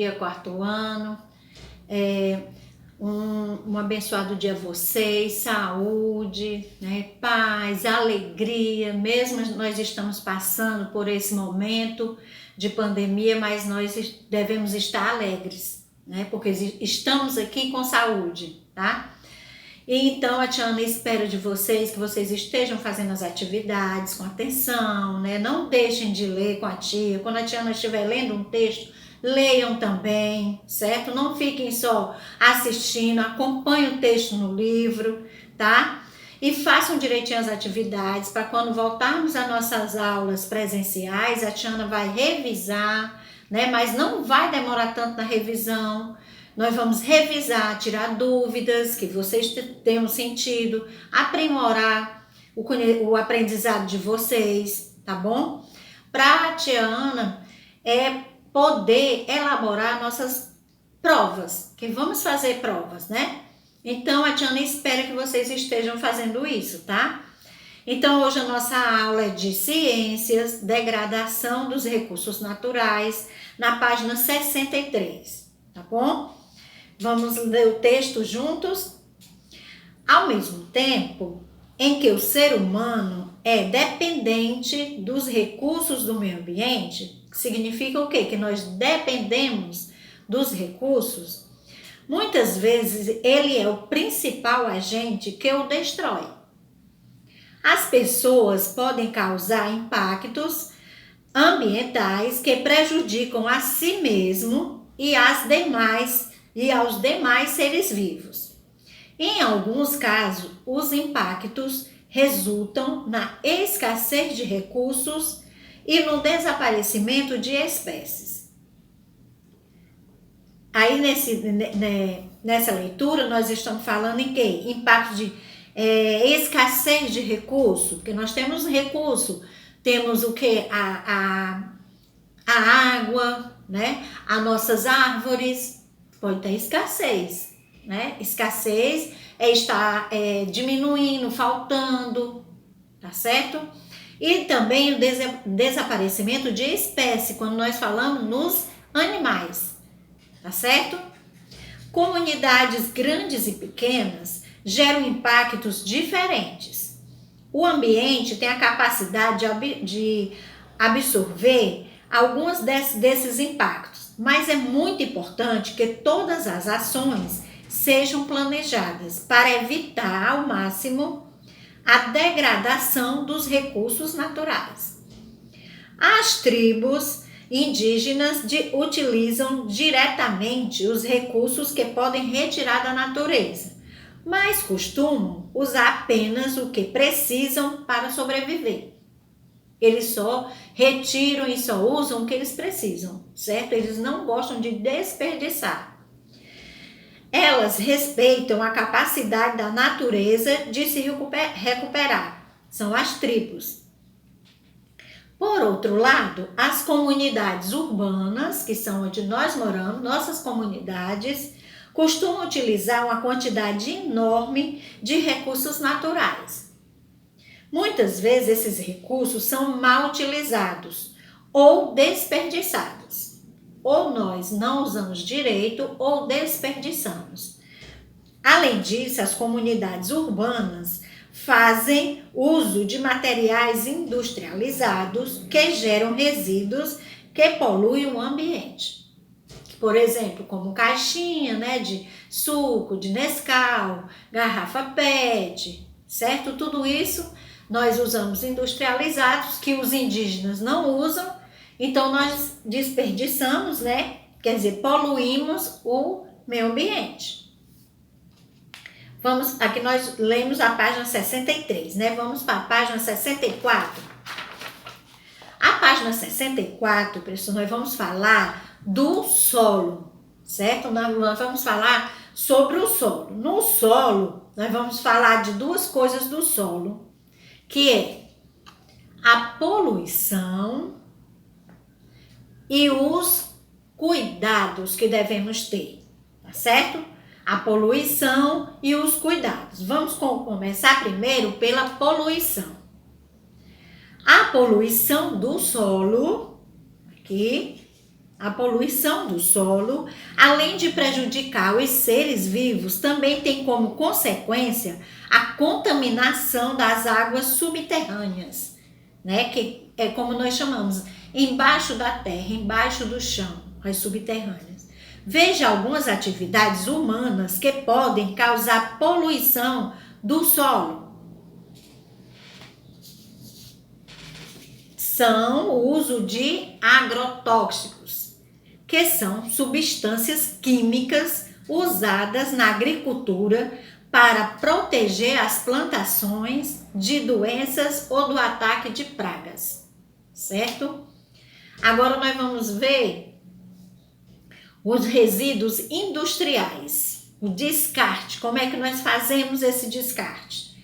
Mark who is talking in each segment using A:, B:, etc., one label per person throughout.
A: dia, quarto ano. Um abençoado dia a vocês, saúde, né, paz, alegria. Mesmo nós estamos passando por esse momento de pandemia, mas nós devemos estar alegres, né, porque estamos aqui com saúde, tá? E então a Tiana espera de vocês que vocês estejam fazendo as atividades com atenção, né? Não deixem de ler com a tia. Quando a Tiana estiver lendo um texto, leiam também, certo? Não fiquem só assistindo, acompanhem o texto no livro, tá? E façam direitinho as atividades para quando voltarmos às nossas aulas presenciais, a Tiana vai revisar, né? Mas não vai demorar tanto na revisão. Nós vamos revisar, tirar dúvidas que vocês tenham sentido, aprimorar o aprendizado de vocês, tá bom? Para a Tiana poder elaborar nossas provas, que vamos fazer provas, né? Então a Tiana espera que vocês estejam fazendo isso, tá? Então hoje a nossa aula é de ciências, degradação dos recursos naturais, na página 63, tá bom? Vamos ler o texto juntos? Ao mesmo tempo em que o ser humano é dependente dos recursos do meio ambiente, significa o quê? Que nós dependemos dos recursos. Muitas vezes ele é o principal agente que o destrói. As pessoas podem causar impactos ambientais que prejudicam a si mesmo e aos demais seres vivos. Em alguns casos, os impactos resultam na escassez de recursos e no desaparecimento de espécies. Aí nessa leitura nós estamos falando em quê? Impacto de escassez de recurso, porque nós temos recurso, temos o quê? A água, né? As nossas árvores. Pode ter escassez, né? Escassez estar diminuindo, faltando, tá certo? E também o desaparecimento de espécie, quando nós falamos nos animais, tá certo? Comunidades grandes e pequenas geram impactos diferentes. O ambiente tem a capacidade de absorver alguns desses impactos, mas é muito importante que todas as ações sejam planejadas para evitar ao máximo a degradação dos recursos naturais. As tribos indígenas utilizam diretamente os recursos que podem retirar da natureza, mas costumam usar apenas o que precisam para sobreviver. Eles só retiram e só usam o que eles precisam, certo? Eles não gostam de desperdiçar. Elas respeitam a capacidade da natureza de se recuperar. São as tribos. Por outro lado, as comunidades urbanas, que são onde nós moramos, nossas comunidades, costumam utilizar uma quantidade enorme de recursos naturais. Muitas vezes esses recursos são mal utilizados ou desperdiçados. Ou nós não usamos direito ou desperdiçamos. Além disso, as comunidades urbanas fazem uso de materiais industrializados que geram resíduos que poluem o ambiente. Por exemplo, como caixinha, né, de suco, de Nescau, garrafa PET, certo? Tudo isso nós usamos industrializados que os indígenas não usam, então nós desperdiçamos, né? Quer dizer, poluímos o meio ambiente. Aqui nós lemos a página 63, né? Vamos para a página 64. A página 64, pessoal, nós vamos falar do solo, certo? Nós vamos falar sobre o solo. No solo, nós vamos falar de duas coisas do solo, que é a poluição e os cuidados que devemos ter, tá certo? A poluição e os cuidados. Vamos começar primeiro pela poluição. A poluição do solo, aqui, A poluição do solo, além de prejudicar os seres vivos, também tem como consequência a contaminação das águas subterrâneas, né? Que é como nós chamamos, embaixo da terra, embaixo do chão, as subterrâneas. Veja algumas atividades humanas que podem causar poluição do solo. São o uso de agrotóxicos, que são substâncias químicas usadas na agricultura para proteger as plantações de doenças ou do ataque de pragas, certo? Agora nós vamos ver os resíduos industriais, o descarte, como é que nós fazemos esse descarte?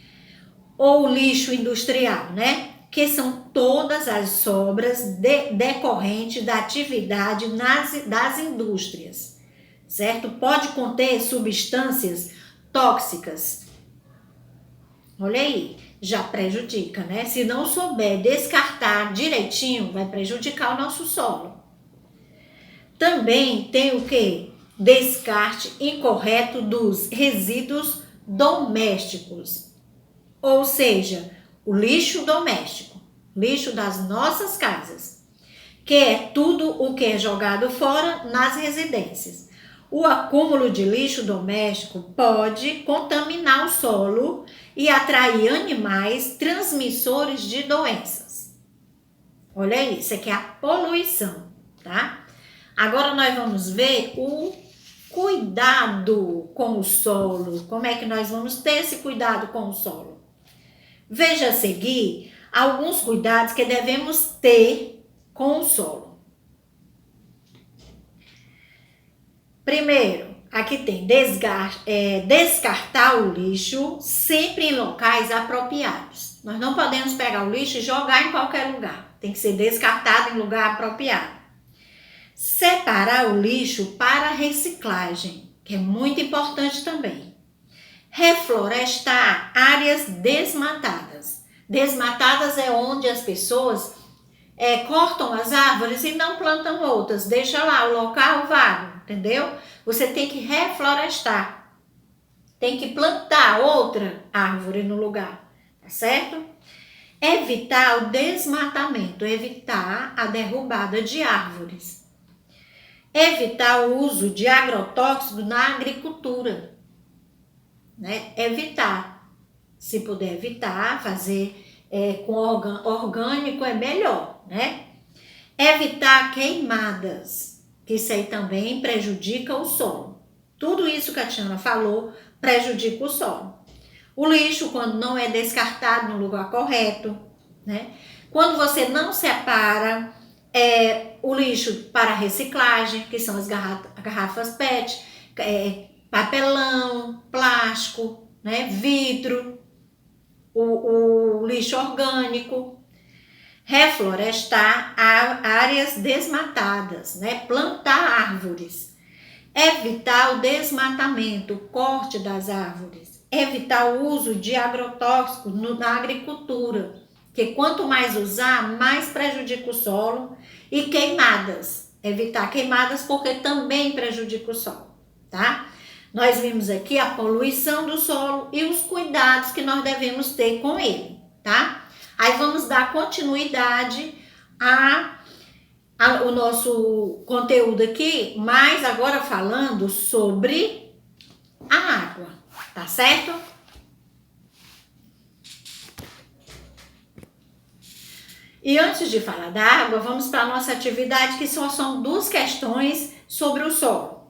A: Ou o lixo industrial, né? Que são todas as sobras decorrentes da atividade das indústrias, certo? Pode conter substâncias tóxicas. Olha aí, já prejudica, né? Se não souber descartar direitinho, vai prejudicar o nosso solo. Também tem o quê? Descarte incorreto dos resíduos domésticos, ou seja, o lixo doméstico, lixo das nossas casas, que é tudo o que é jogado fora nas residências. O acúmulo de lixo doméstico pode contaminar o solo e atrair animais transmissores de doenças. Olha aí, isso aqui é a poluição, tá? Agora nós vamos ver o cuidado com o solo. Como é que nós vamos ter esse cuidado com o solo? Veja a seguir alguns cuidados que devemos ter com o solo. Primeiro, aqui tem descartar o lixo sempre em locais apropriados. Nós não podemos pegar o lixo e jogar em qualquer lugar. Tem que ser descartado em lugar apropriado. Separar o lixo para reciclagem, que é muito importante também. Reflorestar áreas desmatadas. Desmatadas é onde as pessoas cortam as árvores e não plantam outras. Deixa lá o local vago, entendeu? Você tem que reflorestar. Tem que plantar outra árvore no lugar, tá certo? Evitar o desmatamento, evitar a derrubada de árvores. Evitar o uso de agrotóxicos na agricultura. Né? Evitar, se puder evitar, fazer com orgânico é melhor, né? Evitar queimadas, que isso aí também prejudica o solo. Tudo isso que a Tiana falou prejudica o solo. O lixo, quando não é descartado no lugar correto, né? Quando você não separa o lixo para reciclagem, que são as garrafas PET, papelão, plástico, né, vidro, o lixo orgânico. Reflorestar áreas desmatadas, né, plantar árvores. Evitar o desmatamento, o corte das árvores. Evitar o uso de agrotóxicos na agricultura, que quanto mais usar, mais prejudica o solo. E queimadas. Evitar queimadas porque também prejudica o solo, tá? Nós vimos aqui a poluição do solo e os cuidados que nós devemos ter com ele, tá? Aí vamos dar continuidade ao nosso conteúdo aqui, mas agora falando sobre a água, tá certo? E antes de falar da água, vamos para a nossa atividade, que são duas questões sobre o solo.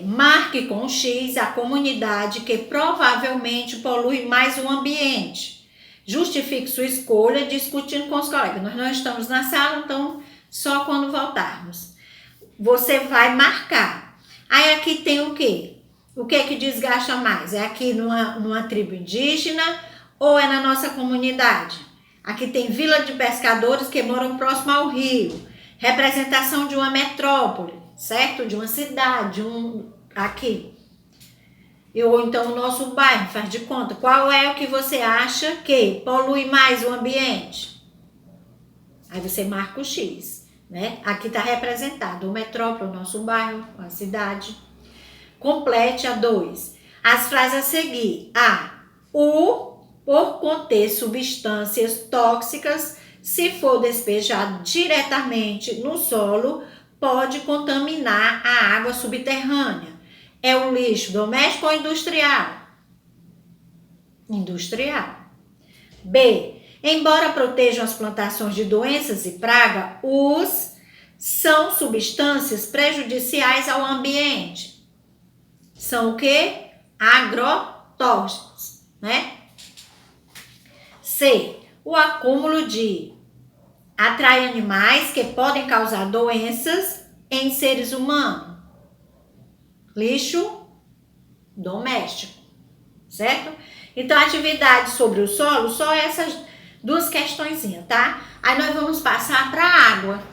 A: Marque com X a comunidade que provavelmente polui mais o ambiente. Justifique sua escolha discutindo com os colegas. Nós não estamos na sala, então só quando voltarmos. Você vai marcar. Aí aqui tem o quê? O que é que desgasta mais? É aqui numa tribo indígena ou é na nossa comunidade? Aqui tem vila de pescadores que moram próximo ao rio. Representação de uma metrópole. Certo? De uma cidade, aqui. Ou então o nosso bairro, faz de conta. Qual é o que você acha que polui mais o ambiente? Aí você marca o X. né? Aqui está representado o metrópole, o nosso bairro, a cidade. Complete a 2. As frases a seguir. A. O, por conter substâncias tóxicas, se for despejado diretamente no solo, pode contaminar a água subterrânea. É um lixo doméstico ou industrial? Industrial. B. Embora protejam as plantações de doenças e praga, são substâncias prejudiciais ao ambiente. São o quê? Agrotóxicos, né? C. O acúmulo de atrai animais que podem causar doenças em seres humanos. Lixo doméstico, certo? Então, atividade sobre o solo, só essas duas questõezinhas, tá? Aí nós vamos passar para a água.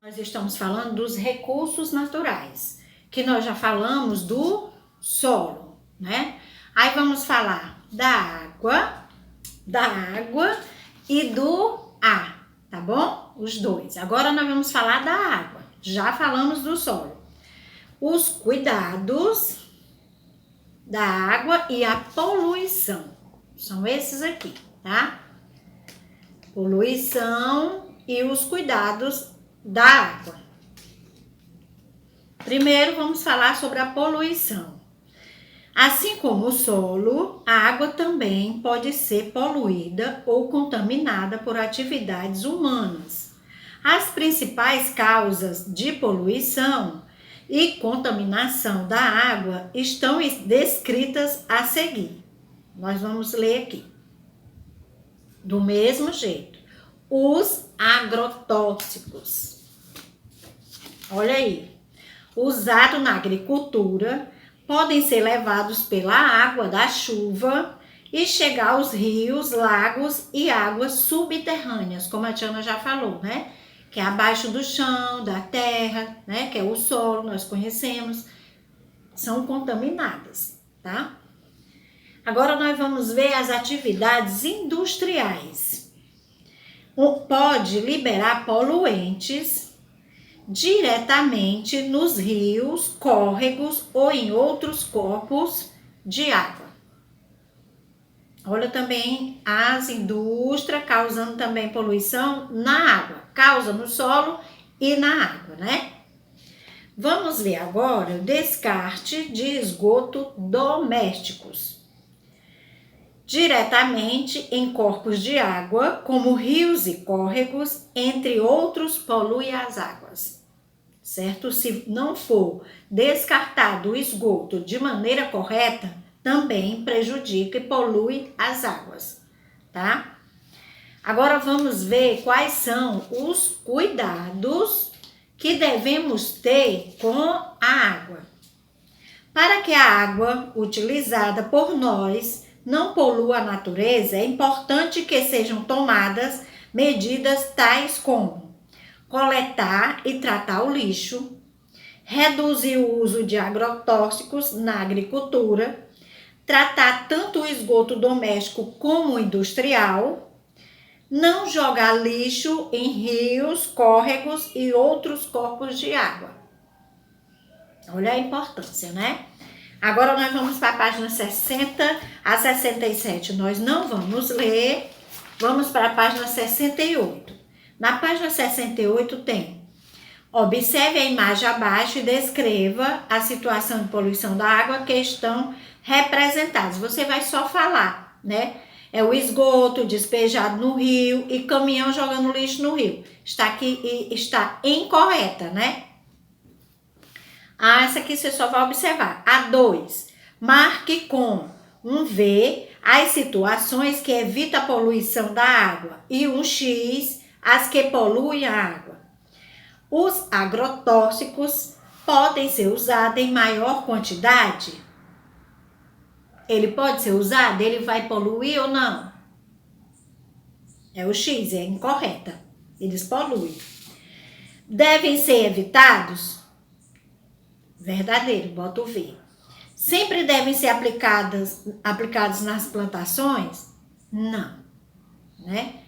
A: Nós estamos falando dos recursos naturais, que nós já falamos do solo, né? Aí vamos falar da água e do ar, tá bom? Os dois. Agora nós vamos falar da água. Já falamos do solo. Os cuidados da água e a poluição. São esses aqui, tá? Poluição e os cuidados da água. Primeiro vamos falar sobre a poluição. Assim como o solo, a água também pode ser poluída ou contaminada por atividades humanas. As principais causas de poluição e contaminação da água estão descritas a seguir. Nós vamos ler aqui. Do mesmo jeito. Os agrotóxicos. Olha aí. Usados na agricultura, podem ser levados pela água da chuva e chegar aos rios, lagos e águas subterrâneas, como a Tiana já falou, né? Que é abaixo do chão, da terra, né? Que é o solo, nós conhecemos. São contaminadas, tá? Agora nós vamos ver as atividades industriais. Pode liberar poluentes diretamente nos rios, córregos ou em outros corpos de água. Olha também as indústrias causando também poluição na água. Causa no solo e na água, né? Vamos ver agora o descarte de esgoto domésticos. Diretamente em corpos de água, como rios e córregos, entre outros, polui as águas, certo? Se não for descartado o esgoto de maneira correta, também prejudica e polui as águas, tá? Agora vamos ver quais são os cuidados que devemos ter com a água. Para que a água utilizada por nós não polua a natureza, é importante que sejam tomadas medidas tais como coletar e tratar o lixo, reduzir o uso de agrotóxicos na agricultura, tratar tanto o esgoto doméstico como o industrial, não jogar lixo em rios, córregos e outros corpos de água. Olha a importância, né? Agora nós vamos para a página 60 a 67. Nós não vamos ler. Vamos para a página 68. Na página 68 tem: observe a imagem abaixo e descreva a situação de poluição da água que estão representadas. Você vai só falar, né? É o esgoto despejado no rio e caminhão jogando lixo no rio. Está aqui e está incorreta, né? Essa aqui você só vai observar. A 2. Marque com um V as situações que evitam a poluição da água e um X as que poluem a água. Os agrotóxicos podem ser usados em maior quantidade? Ele pode ser usado? Ele vai poluir ou não? É o X, é incorreta. Eles poluem. Devem ser evitados? Verdadeiro, bota o V. Sempre devem ser aplicados nas plantações? Não, né?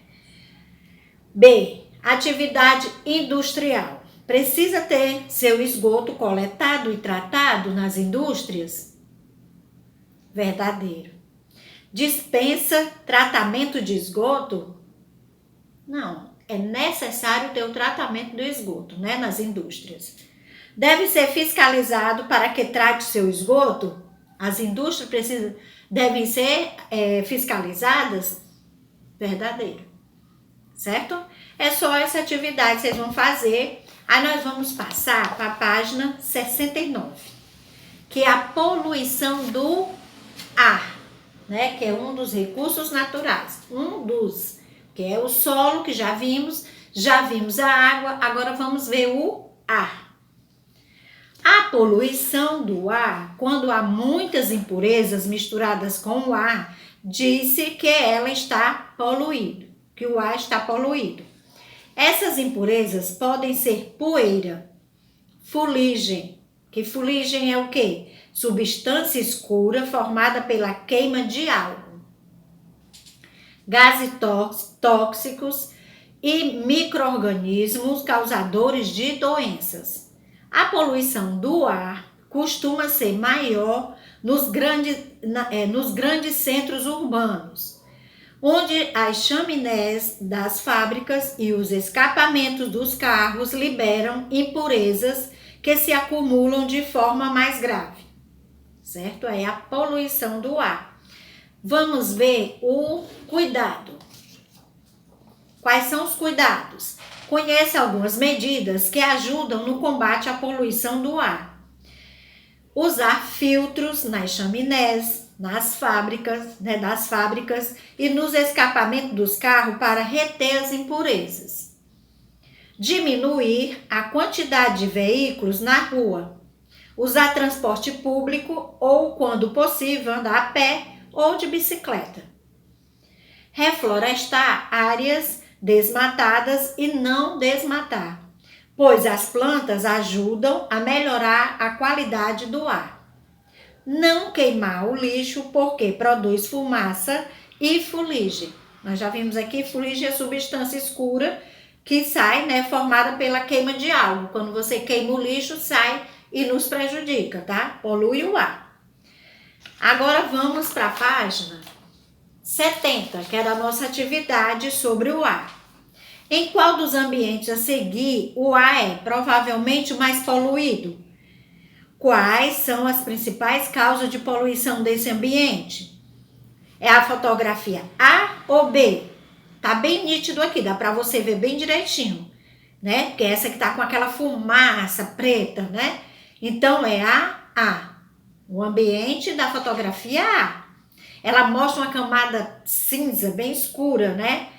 A: B. Atividade industrial. Precisa ter seu esgoto coletado e tratado nas indústrias? Verdadeiro. Dispensa tratamento de esgoto? Não, é necessário ter o tratamento do esgoto, né, nas indústrias. Deve ser fiscalizado para que trate seu esgoto? As indústrias devem ser fiscalizadas? Verdadeiro. Certo? É só essa atividade que vocês vão fazer. Aí nós vamos passar para a página 69, que é a poluição do ar, né? Que é um dos recursos naturais. Que é o solo, que já vimos a água, agora vamos ver o ar. A poluição do ar, quando há muitas impurezas misturadas com o ar, disse que ela está poluído, que o ar está poluído. Essas impurezas podem ser poeira, fuligem, que fuligem é o quê? Substância escura formada pela queima de algo. Gases tóxicos e micro-organismos causadores de doenças. A poluição do ar costuma ser maior nos grandes centros urbanos, onde as chaminés das fábricas e os escapamentos dos carros liberam impurezas que se acumulam de forma mais grave, certo? É a poluição do ar. Vamos ver o cuidado. Quais são os cuidados? Conheça algumas medidas que ajudam no combate à poluição do ar. Usar filtros nas chaminés, das fábricas e nos escapamentos dos carros para reter as impurezas. Diminuir a quantidade de veículos na rua. Usar transporte público ou, quando possível, andar a pé ou de bicicleta. Reflorestar áreas desmatadas e não desmatar, pois as plantas ajudam a melhorar a qualidade do ar. Não queimar o lixo porque produz fumaça e fuligem. Nós já vimos aqui, fuligem é substância escura que sai, né, formada pela queima de algo. Quando você queima o lixo, sai e nos prejudica, tá? Polui o ar. Agora vamos para a página 70, que era a nossa atividade sobre o ar. Em qual dos ambientes a seguir o ar é provavelmente o mais poluído? Quais são as principais causas de poluição desse ambiente? É a fotografia A ou B? Tá bem nítido aqui, dá para você ver bem direitinho, né? Porque essa que tá com aquela fumaça preta, né? Então é a o ambiente da fotografia A. Ela mostra uma camada cinza bem escura, né?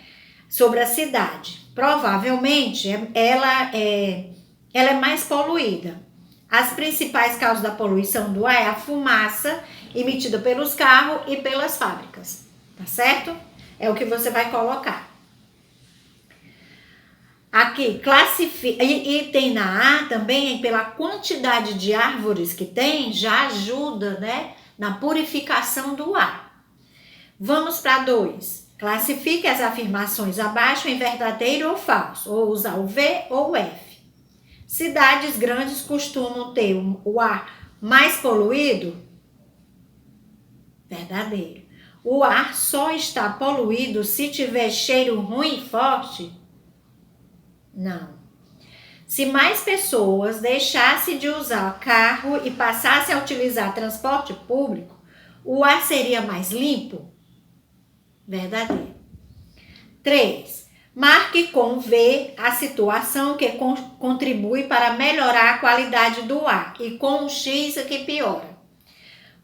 A: Sobre a cidade. Provavelmente ela é mais poluída. As principais causas da poluição do ar é a fumaça emitida pelos carros e pelas fábricas, tá certo? É o que você vai colocar. Aqui, classifica, e tem na A também, pela quantidade de árvores que tem, já ajuda, né, na purificação do ar. Vamos para 2. Classifique as afirmações abaixo em verdadeiro ou falso, ou usar o V ou o F. Cidades grandes costumam ter o ar mais poluído? Verdadeiro. O ar só está poluído se tiver cheiro ruim e forte? Não. Se mais pessoas deixassem de usar carro e passassem a utilizar transporte público, o ar seria mais limpo? Verdadeiro. 3. Marque com V a situação que contribui para melhorar a qualidade do ar e com um X a que piora.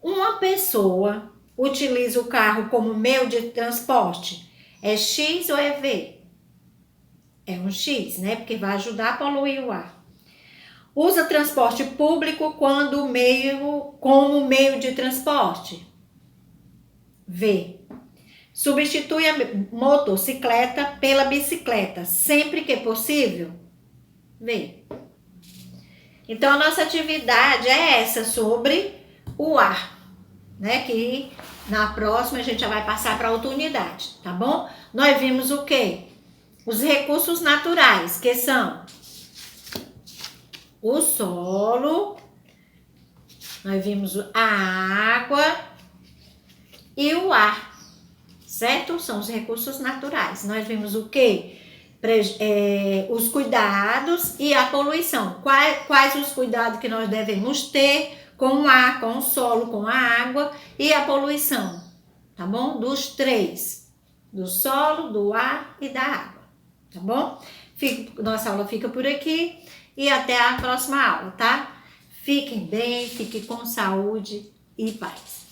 A: Uma pessoa utiliza o carro como meio de transporte. É X ou é V? É um X, né? Porque vai ajudar a poluir o ar. Usa transporte público como meio de transporte. V. Substitui a motocicleta pela bicicleta, sempre que possível? V. Então, a nossa atividade é essa, sobre o ar, né? Que na próxima a gente já vai passar para outra unidade, tá bom? Nós vimos o quê? os recursos naturais, que são o solo, nós vimos a água e o ar, certo? São os recursos naturais. Nós vimos o quê? Os cuidados e a poluição. Quais os cuidados que nós devemos ter com o ar, com o solo, com a água e a poluição, tá bom? Dos três, do solo, do ar e da água, tá bom? Nossa aula fica por aqui e até a próxima aula, tá? Fiquem bem, fiquem com saúde e paz.